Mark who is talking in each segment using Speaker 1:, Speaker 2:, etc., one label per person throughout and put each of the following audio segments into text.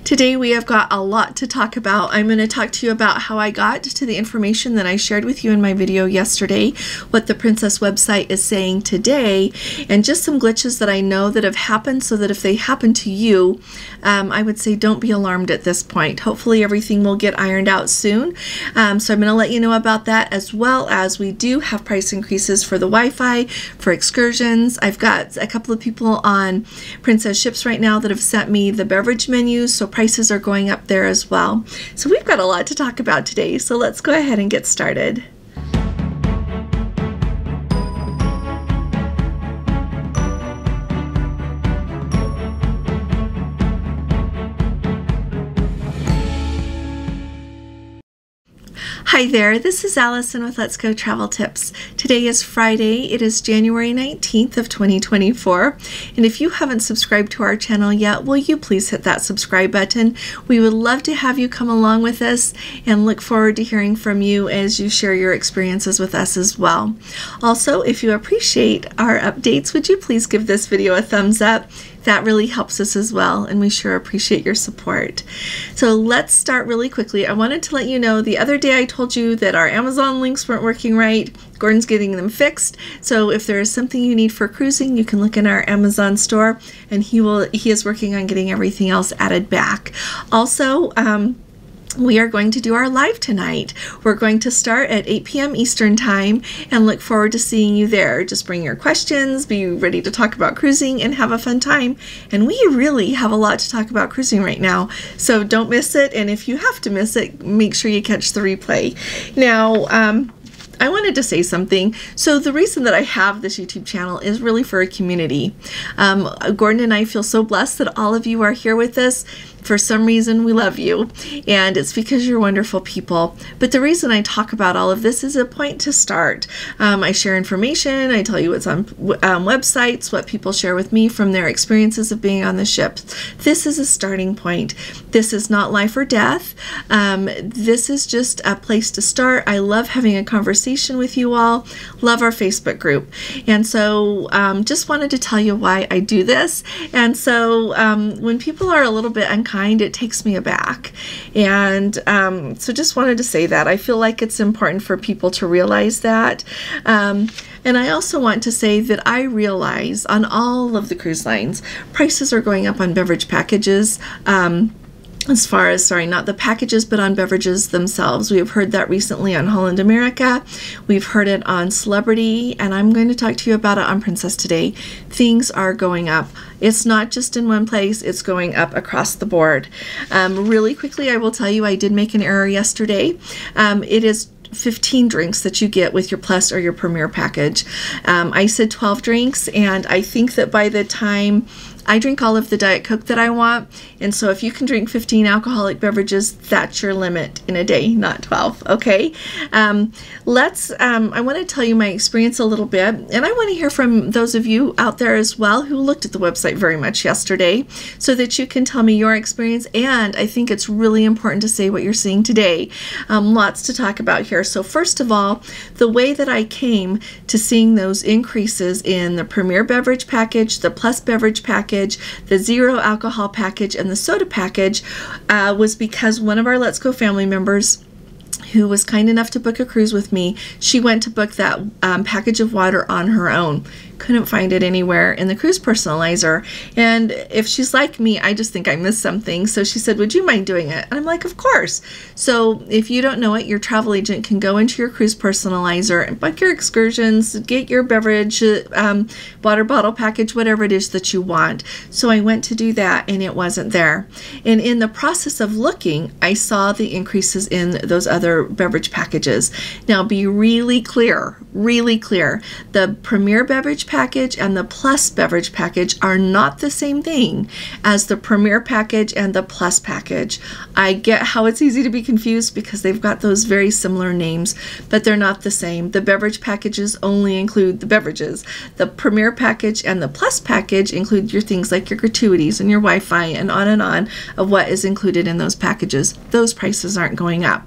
Speaker 1: Today we have got a lot to talk about. I'm going to talk to you about how I got to the information that I shared with you in my video yesterday, what the Princess website is saying today, and just some glitches that I know that have happened, so that if they happen to you, I would say don't be alarmed at this point. Hopefully everything will get ironed out soon. So I'm going to let you know about that, as well as we do have price increases for the Wi-Fi, for excursions. I've got a couple of people on Princess ships right now that have sent me the beverage menus, so prices are going up there as well. So we've got a lot to talk about today, so let's go ahead and get started. Hi there, this is Allison with Let's Go Travel Tips. Today is Friday. It is January 19th of 2024. And if you haven't subscribed to our channel yet, will you please hit that subscribe button? We would love to have you come along with us and look forward to hearing from you as you share your experiences with us as well. Also, if you appreciate our updates, would you please give this video a thumbs up? That really helps us as well, and we sure appreciate your support. So let's start really quickly. I wanted to let you know the other day I told you that our Amazon links weren't working right. Gordon's getting them fixed. So if there is something you need for cruising, you can look in our Amazon store, and he is working on getting everything else added back. Also, we are going to do our live tonight. We're going to start at 8 p.m. Eastern Time and look forward to seeing you there. Just bring your questions, be ready to talk about cruising, and have a fun time. And we really have a lot to talk about cruising right now, so don't miss it. And if you have to miss it, make sure you catch the replay. Now, I wanted to say something. So the reason that I have this YouTube channel is really for a community. Gordon and I feel so blessed that all of you are here with us. For some reason, we love you, and it's because you're wonderful people. But the reason I talk about all of this is a point to start. I share information, I tell you what's on websites, what people share with me from their experiences of being on the ship. This is a starting point. This is not life or death. This is just a place to start. I love having a conversation with you all. Love our Facebook group. And so just wanted to tell you why I do this. And so when people are a little bit unkind, it takes me aback. And so just wanted to say that. I feel like it's important for people to realize that. And I also want to say that I realize on all of the cruise lines, prices are going up on beverage packages. As far as, sorry, not the packages, but on beverages themselves. We have heard that recently on Holland America. We've heard it on Celebrity, and I'm going to talk to you about it on Princess today. Things are going up. It's not just in one place, it's going up across the board. Really quickly, I will tell you I did make an error yesterday. It is 15 drinks that you get with your Plus or your Premier package. I said 12 drinks, and I think that by the time I drink all of the Diet Coke that I want, and so if you can drink 15 alcoholic beverages, that's your limit in a day, not 12, okay? I want to tell you my experience a little bit, and I want to hear from those of you out there as well who looked at the website very much yesterday, so that you can tell me your experience, and I think it's really important to say what you're seeing today. Lots to talk about here. So first of all, the way that I came to seeing those increases in the Premier beverage package, the Plus beverage package, the zero alcohol package, and the soda package was because one of our Let's Go family members, who was kind enough to book a cruise with me, she went to book that package of water on her own. Couldn't find it anywhere in the cruise personalizer, and if she's like me, I just think I missed something. So she said, would you mind doing it? And I'm like, of course. So if you don't know it, your travel agent can go into your cruise personalizer and book your excursions, get your beverage, water bottle package, whatever it is that you want. So I went to do that, and it wasn't there. And in the process of looking, I saw the increases in those other beverage packages. Now be really clear, the Premier beverage package and the Plus beverage package are not the same thing as the Premier package and the Plus package. I get how it's easy to be confused because they've got those very similar names, but they're not the same. The beverage packages only include the beverages. The Premier package and the Plus package include your things like your gratuities and your Wi-Fi and on of what is included in those packages. Those prices aren't going up.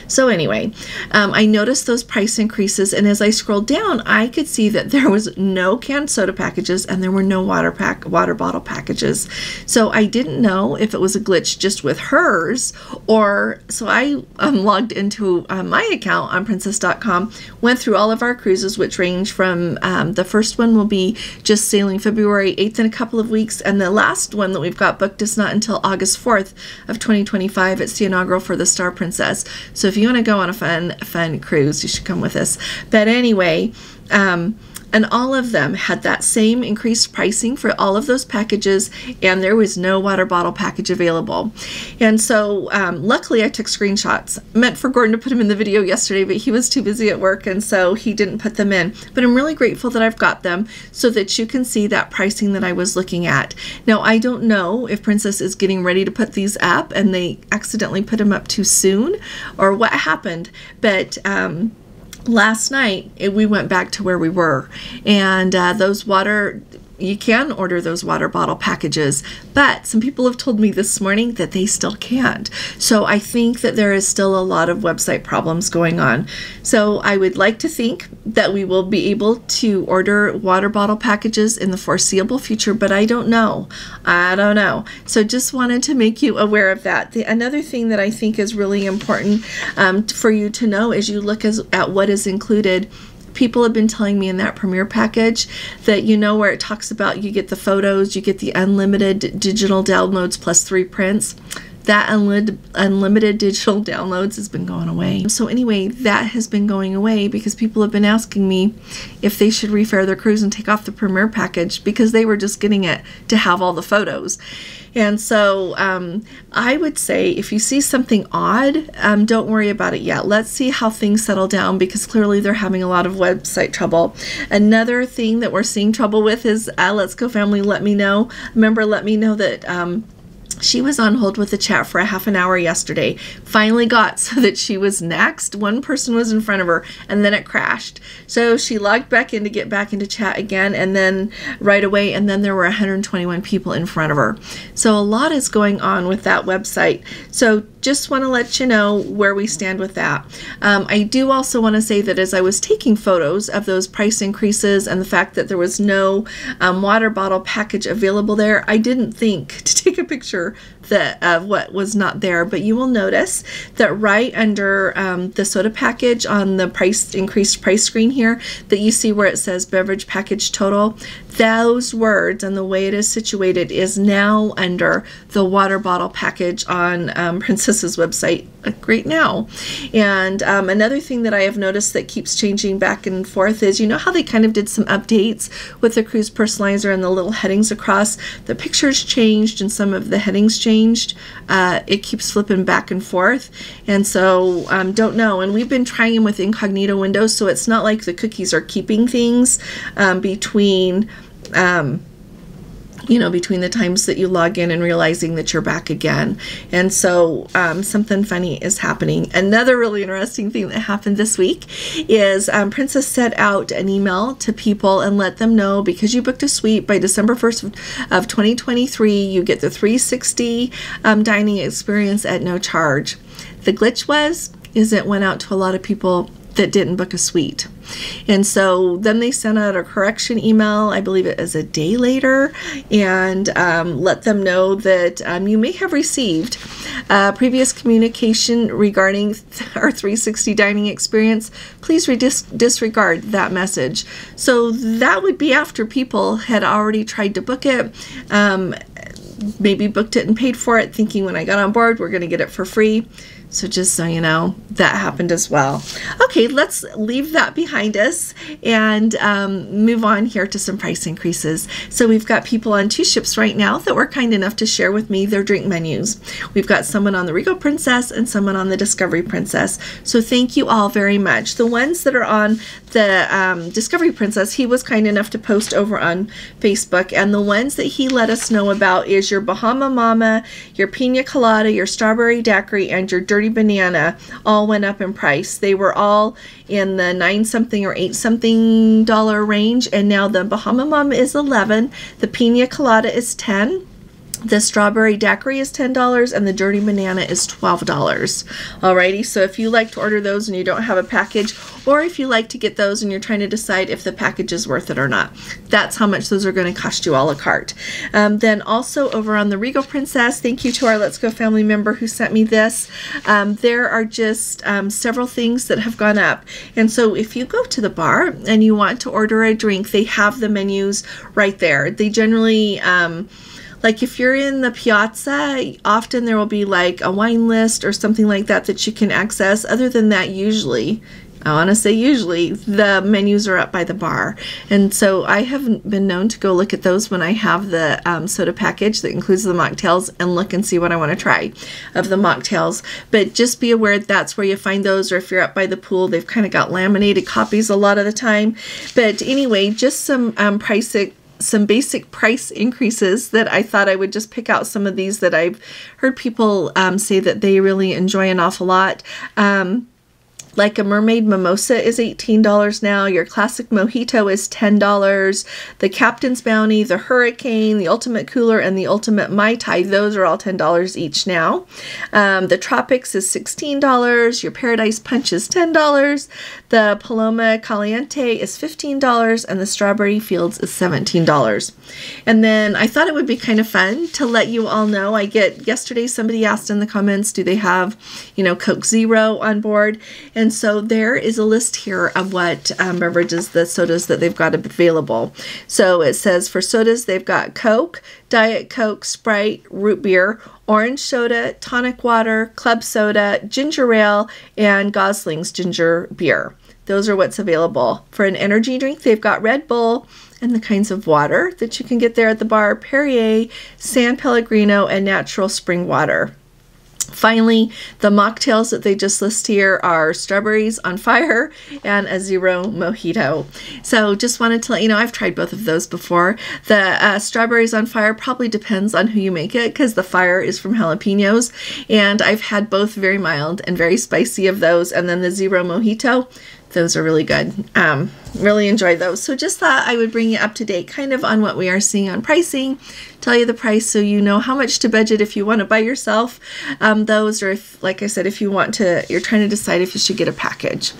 Speaker 1: So anyway, I noticed those price increases, and as I scrolled down, I could see that there was no canned soda packages and there were no water bottle packages. So I didn't know if it was a glitch just with hers, or so I logged into my account on princess.com, went through all of our cruises, which range from the first one will be just sailing February 8th in a couple of weeks, and the last one that we've got booked is not until August 4th of 2025. It's the inaugural for the Star Princess. So if you want to go on a fun cruise, you should come with us. But anyway, and all of them had that same increased pricing for all of those packages, and there was no water bottle package available. And so luckily I took screenshots. Meant for Gordon to put them in the video yesterday, but he was too busy at work, and so he didn't put them in. But I'm really grateful that I've got them so that you can see that pricing that I was looking at. Now, I don't know if Princess is getting ready to put these up and they accidentally put them up too soon or what happened, but last night we went back to where we were, and you can order those water bottle packages, but some people have told me this morning that they still can't. So I think that there is still a lot of website problems going on. So I would like to think that we will be able to order water bottle packages in the foreseeable future, but I don't know. I don't know. So just wanted to make you aware of that. Another thing that I think is really important for you to know as you look at what is included. People have been telling me in that Premier package that, you know, where it talks about you get the photos, you get the unlimited digital downloads plus 3 prints. That unlimited digital downloads has been going away. So anyway, that has been going away because people have been asking me if they should refare their cruise and take off the Premier package because they were just getting it to have all the photos. And so I would say if you see something odd, don't worry about it yet. Let's see how things settle down because clearly they're having a lot of website trouble. Another thing that we're seeing trouble with is Let's Go Family Let Me Know. Remember, Let Me Know that she was on hold with the chat for a half an hour yesterday. Finally got so that she was next. One person was in front of her and then it crashed. So she logged back in to get back into chat again and then right away, and then there were 121 people in front of her. So a lot is going on with that website. So just want to let you know where we stand with that. I do also want to say that as I was taking photos of those price increases and the fact that there was no water bottle package available there, I didn't think to take a picture of what was not there, but you will notice that right under the soda package on the increased price screen here that you see where it says beverage package total, those words and the way it is situated is now under the water bottle package on Princess's website right now. And another thing that I have noticed that keeps changing back and forth is, you know how they kind of did some updates with the cruise personalizer and the little headings across? The pictures changed and some of the headings changed. It keeps flipping back and forth, and so don't know. And we've been trying them with incognito windows, so it's not like the cookies are keeping things between between the times that you log in and realizing that you're back again. And so something funny is happening. Another really interesting thing that happened this week is Princess sent out an email to people and let them know, because you booked a suite by December 1st of 2023, you get the 360 dining experience at no charge. The glitch is it went out to a lot of people that didn't book a suite. And so then they sent out a correction email, I believe it is a day later, and let them know that you may have received previous communication regarding our 360 dining experience. Please disregard that message. So that would be after people had already tried to book it, maybe booked it and paid for it, thinking when I got on board we're going to get it for free. So just so you know, that happened as well. Okay, let's leave that behind us and move on here to some price increases. So we've got people on 2 ships right now that were kind enough to share with me their drink menus. We've got someone on the Regal Princess and someone on the Discovery Princess. So thank you all very much. The ones that are on the Discovery Princess, he was kind enough to post over on Facebook, and the ones that he let us know about is your Bahama Mama, your Pina Colada, your Strawberry Daiquiri, and your Dirty Banana all went up in price. They were all in the $9-something or $8-something range, and now the Bahama Mama is $11, the Pina Colada is $10, The strawberry daiquiri is $10 and the dirty banana is $12. Alrighty, so if you like to order those and you don't have a package, or if you like to get those and you're trying to decide if the package is worth it or not, that's how much those are going to cost you a la carte. Then also over on the Regal Princess, thank you to our Let's Go family member who sent me this. There are just several things that have gone up. And so if you go to the bar and you want to order a drink, they have the menus right there. They generally like if you're in the Piazza, often there will be like a wine list or something like that that you can access. Other than that, usually, I want to say usually, the menus are up by the bar. And so I have been known to go look at those when I have the soda package that includes the mocktails and look and see what I want to try of the mocktails. But just be aware that's where you find those, or if you're up by the pool, they've kind of got laminated copies a lot of the time. But anyway, just some basic price increases that I thought I would just pick out some of these that I've heard people say that they really enjoy an awful lot. Like a mermaid mimosa is $18 now. Your classic mojito is $10. The Captain's Bounty, the Hurricane, the Ultimate Cooler, and the Ultimate Mai Tai, those are all $10 each now. The Tropics is $16. Your Paradise Punch is $10. The Paloma Caliente is $15, and the Strawberry Fields is $17. And then I thought it would be kind of fun to let you all know. Yesterday somebody asked in the comments, do they have, Coke Zero on board? And so there is a list here of what beverages, the sodas that they've got available. So it says for sodas, they've got Coke, Diet Coke, Sprite, root beer, orange soda, tonic water, club soda, ginger ale, and Gosling's ginger beer. Those are what's available. For an energy drink, they've got Red Bull and the kinds of water that you can get there at the bar, Perrier, San Pellegrino, and natural spring water. Finally, the mocktails that they just list here are Strawberries on Fire and a Zero Mojito. So just wanted to let you know, I've tried both of those before. The Strawberries on Fire probably depends on who you make it, because the fire is from jalapenos, and I've had both very mild and very spicy of those. And then the Zero Mojito, those are really good. Really enjoy those. So just thought I would bring you up to date kind of on what we are seeing on pricing, tell you the price so you know how much to budget if you want to buy yourself those, or if, like I said, if you want to, you're trying to decide if you should get a package.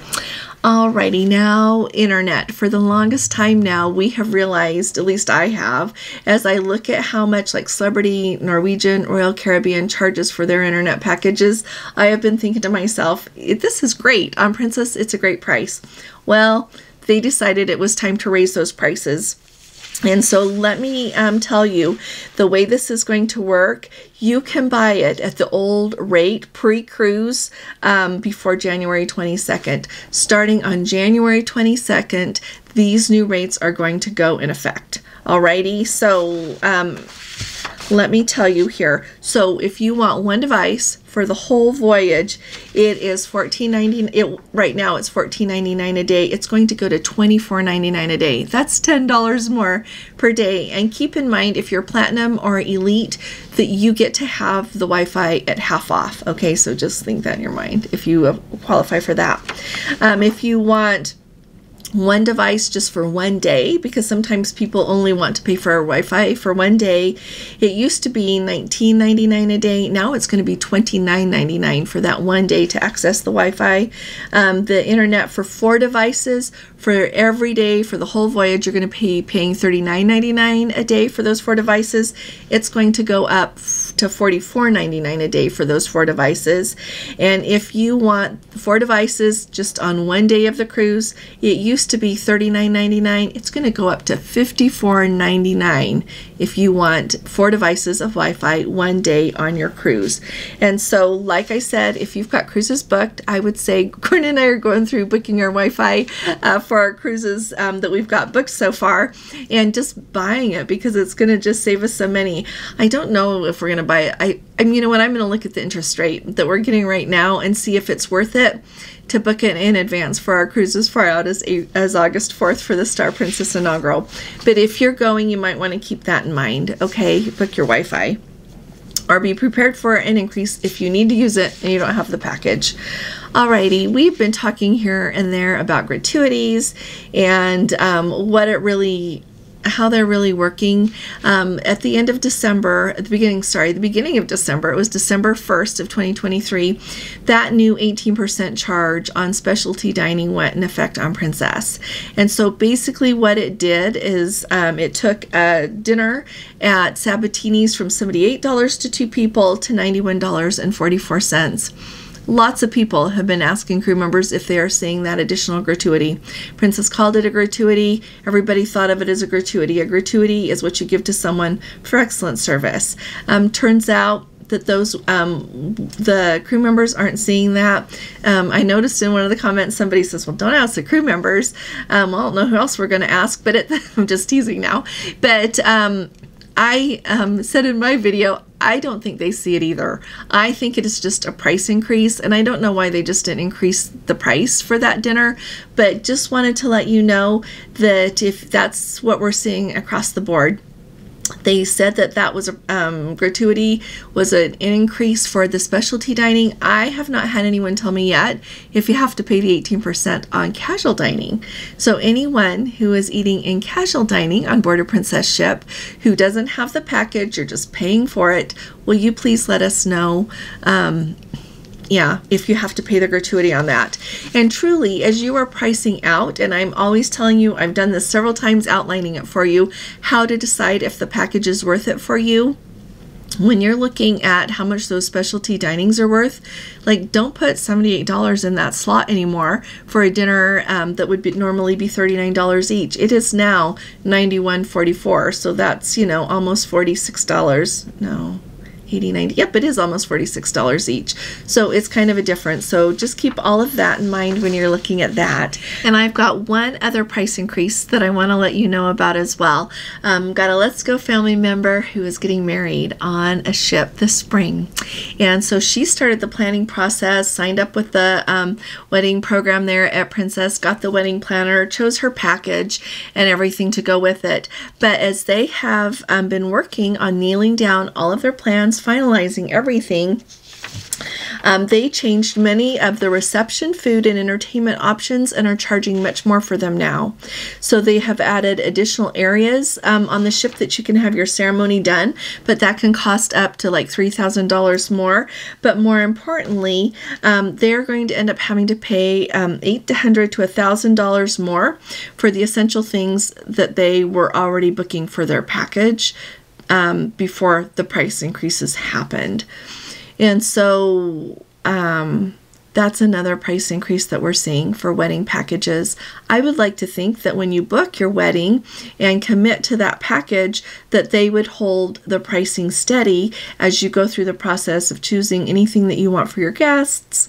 Speaker 1: Alrighty, now internet. For the longest time now, we have realized, at least I have, as I look at how much like Celebrity, Norwegian, Royal Caribbean charges for their internet packages, I have been thinking to myself, this is great. On Princess, it's a great price. Well, they decided it was time to raise those prices. And so let me tell you, the way this is going to work, you can buy it at the old rate pre-cruise before January 22nd. Starting on January 22nd, these new rates are going to go in effect. Alrighty, so let me tell you here. So if you want one device for the whole voyage, it is $14.99. Right now it's $14.99 a day. It's going to go to $24.99 a day. That's $10 more per day. And keep in mind, if you're Platinum or Elite, that you get to have the Wi-Fi at half off. Okay, so just think that in your mind if you qualify for that. If you want one device just for one day, because sometimes people only want to pay for Wi-Fi for one day. It used to be $19.99 a day. Now it's going to be $29.99 for that one day to access the Wi-Fi. The internet for 4 devices for every day for the whole voyage, you're going to be paying $39.99 a day for those 4 devices. It's going to go up to $44.99 a day for those 4 devices. And if you want 4 devices just on one day of the cruise, it used to be $39.99. It's going to go up to $54.99 if you want 4 devices of Wi-Fi one day on your cruise. And so, like I said, if you've got cruises booked, I would say Gordon and I are going through booking our Wi-Fi for our cruises that we've got booked so far, and just buying it because it's going to just save us some money. I don't know if we're going to buy it. You know what? I'm going to look at the interest rate that we're getting right now and see if it's worth it to book it in advance for our cruise as far out as August 4th for the Star Princess inaugural. But if you're going, you might want to keep that in mind. Okay, book your Wi-Fi. Or be prepared for an increase if you need to use it and you don't have the package. Alrighty, we've been talking here and there about gratuities and what it really how they're really working. At the end of December, the beginning of December, it was December 1st of 2023, that new 18% charge on specialty dining went in effect on Princess. And so basically what it did is it took a dinner at Sabatini's from $78 to 2 people to $91.44. Lots of people have been asking crew members if they are seeing that additional gratuity. Princess called it a gratuity. Everybody thought of it as a gratuity. A gratuity is what you give to someone for excellent service. Turns out that those the crew members aren't seeing that. I noticed in one of the comments somebody says, well, don't ask the crew members. I don't know who else we're going to ask, but I'm just teasing now. But I said in my video, I don't think they see it either. I think it is just a price increase, and I don't know why they just didn't increase the price for that dinner, but just wanted to let you know that if that's what we're seeing across the board. They said that that was a gratuity was an increase for the specialty dining. I have not had anyone tell me yet if you have to pay the 18% on casual dining. So anyone who is eating in casual dining on board a Princess ship who doesn't have the package, you're just paying for it, will you please let us know if you have to pay the gratuity on that. And truly, as you are pricing out, and I'm always telling you, I've done this several times outlining it for you, how to decide if the package is worth it for you. When you're looking at how much those specialty dinings are worth, like, don't put $78 in that slot anymore for a dinner that would normally be $39 each. It is now $91.44, so that's, almost $46. No. 80, 90, yep, it is almost $46 each. So it's kind of a difference. So just keep all of that in mind when you're looking at that. And I've got one other price increase that I want to let you know about as well. Got a Let's Go family member who is getting married on a ship this spring. And so she started the planning process, signed up with the wedding program there at Princess, got the wedding planner, chose her package and everything to go with it. But as they have been working on nailing down all of their plans, finalizing everything, they changed many of the reception, food, and entertainment options and are charging much more for them now. So they have added additional areas on the ship that you can have your ceremony done, but that can cost up to like $3,000 more. But more importantly, they're going to end up having to pay $800 to $1,000 more for the essential things that they were already booking for their package before the price increases happened. And so that's another price increase that we're seeing for wedding packages. I would like to think that when you book your wedding and commit to that package, that they would hold the pricing steady as you go through the process of choosing anything that you want for your guests,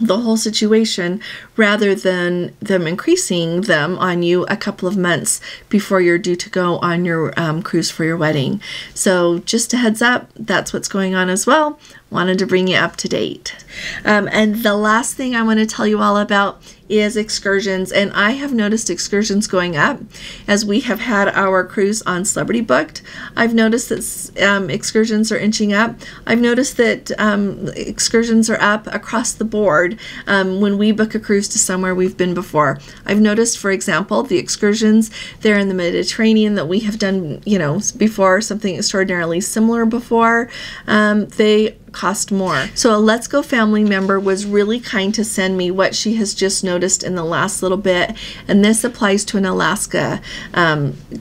Speaker 1: the whole situation, rather than them increasing them on you a couple of months before you're due to go on your cruise for your wedding. So just a heads up, that's what's going on as well. Wanted to bring you up to date. And the last thing I want to tell you all about is excursions, and I have noticed excursions going up as we have had our cruise on Celebrity Booked. I've noticed that excursions are inching up. I've noticed that excursions are up across the board when we book a cruise to somewhere we've been before. I've noticed, for example, the excursions there in the Mediterranean that we have done, before, something extraordinarily similar before, they cost more. So a Let's Go family member was really kind to send me what she has just noticed in the last little bit, and this applies to an Alaska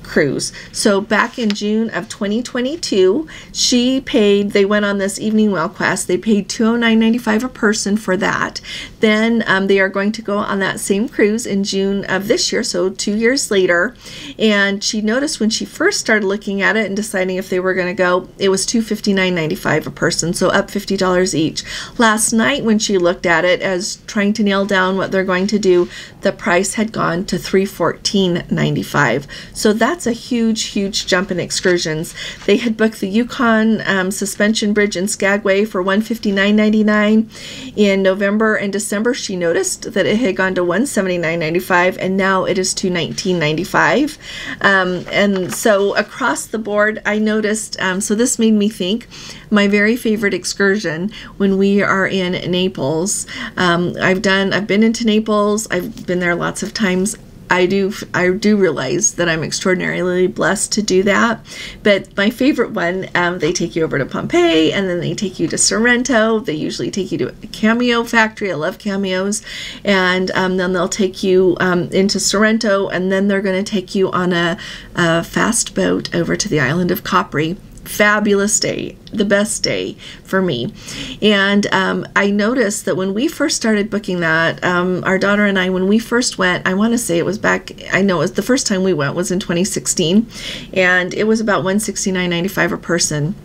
Speaker 1: cruise. So back in June of 2022, they went on this evening whale quest. They paid $209.95 a person for that. Then they are going to go on that same cruise in June of this year, so 2 years later, and she noticed when she first started looking at it and deciding if they were going to go, it was $259.95 a person, so up $50 each. Last night when she looked at it as trying to nail down what they're going to do, the price had gone to $314.95. So that's a huge jump in excursions. They had booked the Yukon suspension bridge in Skagway for $159.99. In November and December, she noticed that it had gone to $179.95, and now it is $219.95. And so across the board, I noticed, so this made me think, my very favorite excursion when we are in Naples. I've been into Naples. I've been there lots of times. I do realize that I'm extraordinarily blessed to do that. But my favorite one, they take you over to Pompeii, and then they take you to Sorrento. They usually take you to a cameo factory. I love cameos. And then they'll take you into Sorrento, and then they're going to take you on a fast boat over to the island of Capri. Fabulous day, the best day for me. And I noticed that when we first started booking that, our daughter and I, when we first went, I want to say it was back, I know it was the first time we went was in 2016, and it was about $169.95 a person.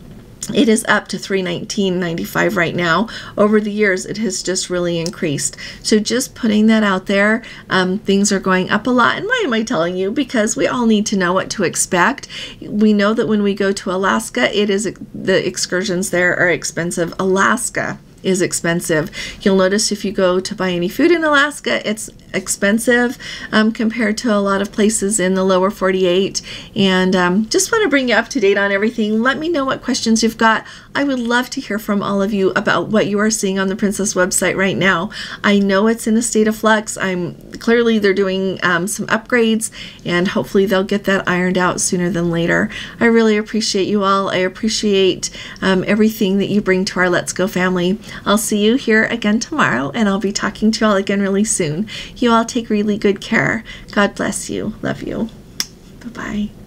Speaker 1: It is up to $319.95 right now. Over the years, it has just really increased. So just putting that out there, things are going up a lot. And why am I telling you? Because we all need to know what to expect. We know that when we go to Alaska, the excursions there are expensive. Alaska is expensive. You'll notice if you go to buy any food in Alaska, it's expensive compared to a lot of places in the lower 48. And just want to bring you up to date on everything. Let me know what questions you've got. I would love to hear from all of you about what you are seeing on the Princess website right now. I know it's in a state of flux. Clearly they're doing some upgrades, and hopefully they'll get that ironed out sooner than later. I really appreciate you all. I appreciate everything that you bring to our Let's Go family. I'll see you here again tomorrow, and I'll be talking to you all again really soon. You all take really good care. God bless you. Love you. Bye-bye.